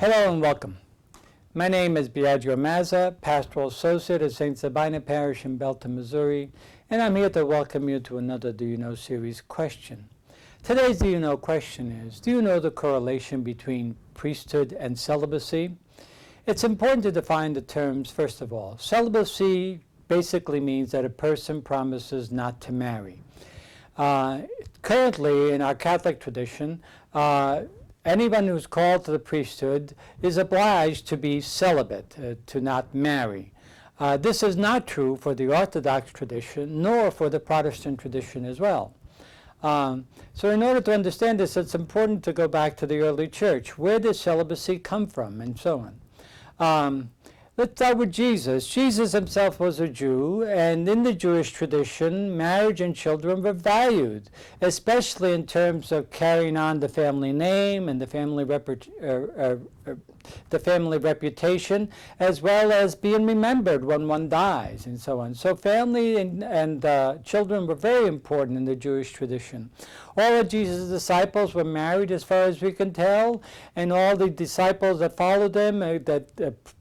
Hello and welcome. My name is Biagio Mazza, Pastoral Associate at St. Sabina Parish in Belton, Missouri, and I'm here to welcome you to another Do You Know series question. Today's Do You Know question is, do you know the correlation between priesthood and celibacy? It's important to define the terms first of all. Celibacy basically means that a person promises not to marry. Currently, in our Catholic tradition, anyone who's called to the priesthood is obliged to be celibate, to not marry. This is not true for the Orthodox tradition, nor for the Protestant tradition as well. So in order to understand this, it's important to go back to the early church. Where did celibacy come from, and so on? Let's start with Jesus. Jesus himself was a Jew, and in the Jewish tradition, marriage and children were valued, especially in terms of carrying on the family name and the family reputation, as well as being remembered when one dies, and so on. So family and children were very important in the Jewish tradition. All of Jesus' disciples were married, as far as we can tell, and all the disciples that followed them,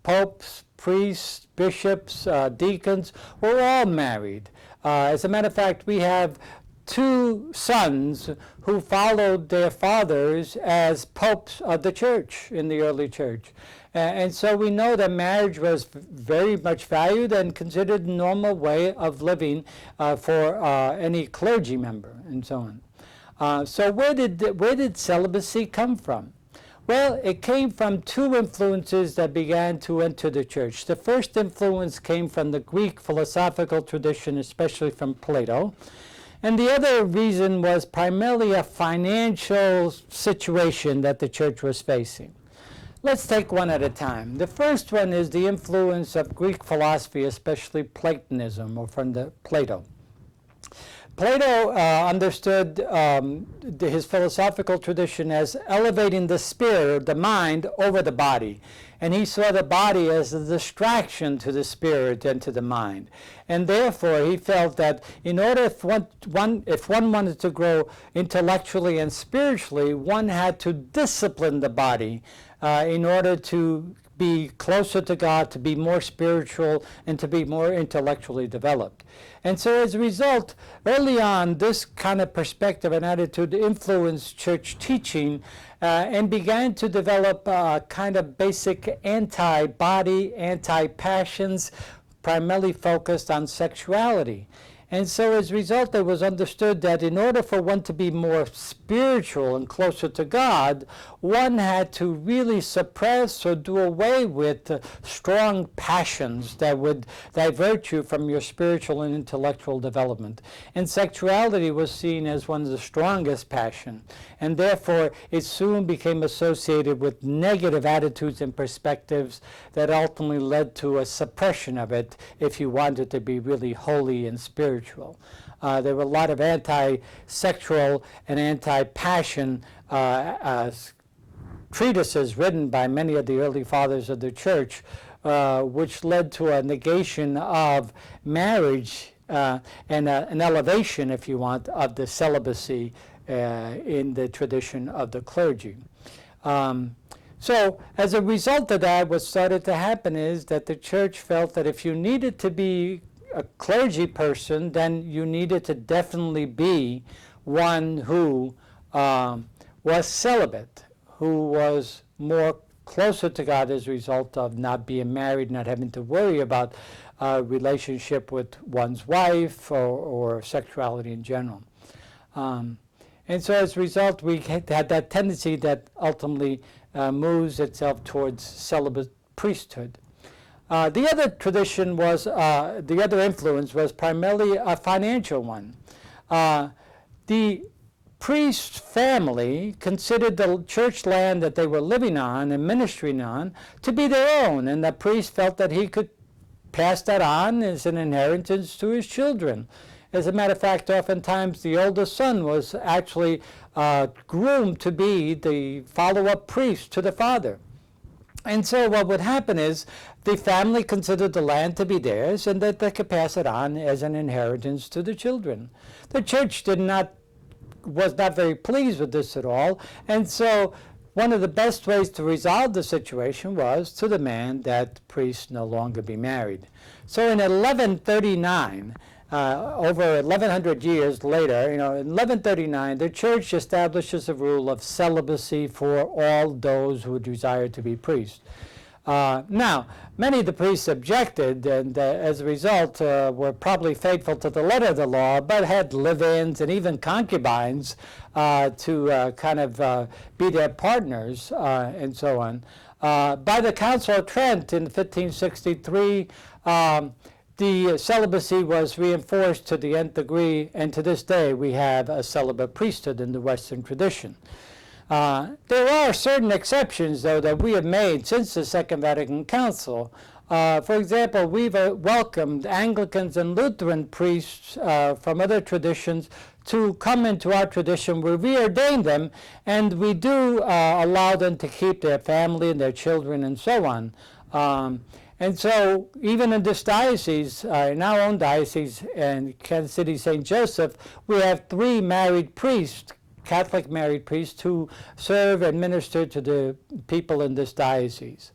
popes, priests, bishops, deacons, were all married. As a matter of fact, we have two sons who followed their fathers as popes of the church in the early church. And so we know that marriage was very much valued and considered a normal way of living for any clergy member, and so on. So where did celibacy come from? Well, it came from two influences that began to enter the church. The first influence came from the Greek philosophical tradition, especially from Plato. And the other reason was primarily a financial situation that the church was facing. Let's take one at a time. The first one is the influence of Greek philosophy, especially Platonism, or from Plato. Plato understood his philosophical tradition as elevating the spirit, the mind, over the body. And he saw the body as a distraction to the spirit and to the mind. And therefore, he felt that in order, if one wanted to grow intellectually and spiritually, one had to discipline the body in order to be closer to God, to be more spiritual, and to be more intellectually developed. And so as a result, early on, this kind of perspective and attitude influenced church teaching and began to develop a kind of basic anti-body, anti-passions, primarily focused on sexuality. And so as a result, it was understood that in order for one to be more spiritual and closer to God, one had to really suppress or do away with strong passions that would divert you from your spiritual and intellectual development. And sexuality was seen as one of the strongest passion. And therefore, it soon became associated with negative attitudes and perspectives that ultimately led to a suppression of it if you wanted to be really holy and spiritual. There were a lot of anti-sexual and anti-passion treatises written by many of the early fathers of the church, which led to a negation of marriage and an elevation, if you want, of the celibacy in the tradition of the clergy. So as a result of that, what started to happen is that the church felt that if you needed to be a clergy person, then you needed to definitely be one who was celibate, who was more closer to God as a result of not being married, not having to worry about a relationship with one's wife or sexuality in general. And so as a result, we had that tendency that ultimately moves itself towards celibate priesthood. The other tradition was, the other influence was primarily a financial one. The priest family considered the church land that they were living on and ministering on to be their own, and the priest felt that he could pass that on as an inheritance to his children. As a matter of fact, oftentimes the oldest son was actually groomed to be the follow-up priest to the father. And so what would happen is the family considered the land to be theirs and that they could pass it on as an inheritance to the children. The church was not very pleased with this at all, and so one of the best ways to resolve the situation was to demand that priests no longer be married. So in 1139, over 1100 years later, in 1139, the church establishes a rule of celibacy for all those who desire to be priests. Now, many of the priests objected, and as a result were probably faithful to the letter of the law, but had live-ins and even concubines to kind of be their partners and so on. By the Council of Trent in 1563, the celibacy was reinforced to the nth degree, and to this day we have a celibate priesthood in the Western tradition. There are certain exceptions, though, that we have made since the Second Vatican Council. For example, we've welcomed Anglicans and Lutheran priests from other traditions to come into our tradition. We reordain them, and we do allow them to keep their family and their children and so on. And so even in this diocese, in our own diocese in Kansas City, St. Joseph, we have 3 married priests, Catholic married priests, who serve and minister to the people in this diocese.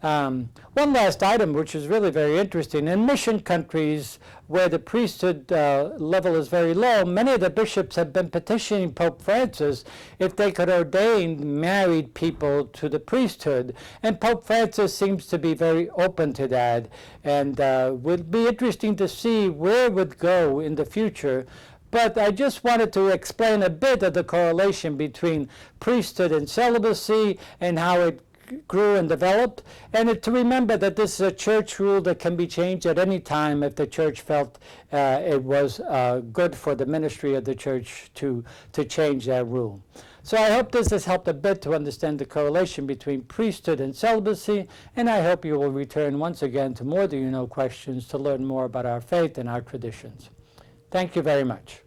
One last item, which is really very interesting. In mission countries where the priesthood level is very low, many of the bishops have been petitioning Pope Francis if they could ordain married people to the priesthood. And Pope Francis seems to be very open to that. And would be interesting to see where it would go in the future. But I just wanted to explain a bit of the correlation between priesthood and celibacy and how it grew and developed, and to remember that this is a church rule that can be changed at any time if the church felt it was good for the ministry of the church to change that rule. So I hope this has helped a bit to understand the correlation between priesthood and celibacy, and I hope you will return once again to More Do You Know questions to learn more about our faith and our traditions. Thank you very much.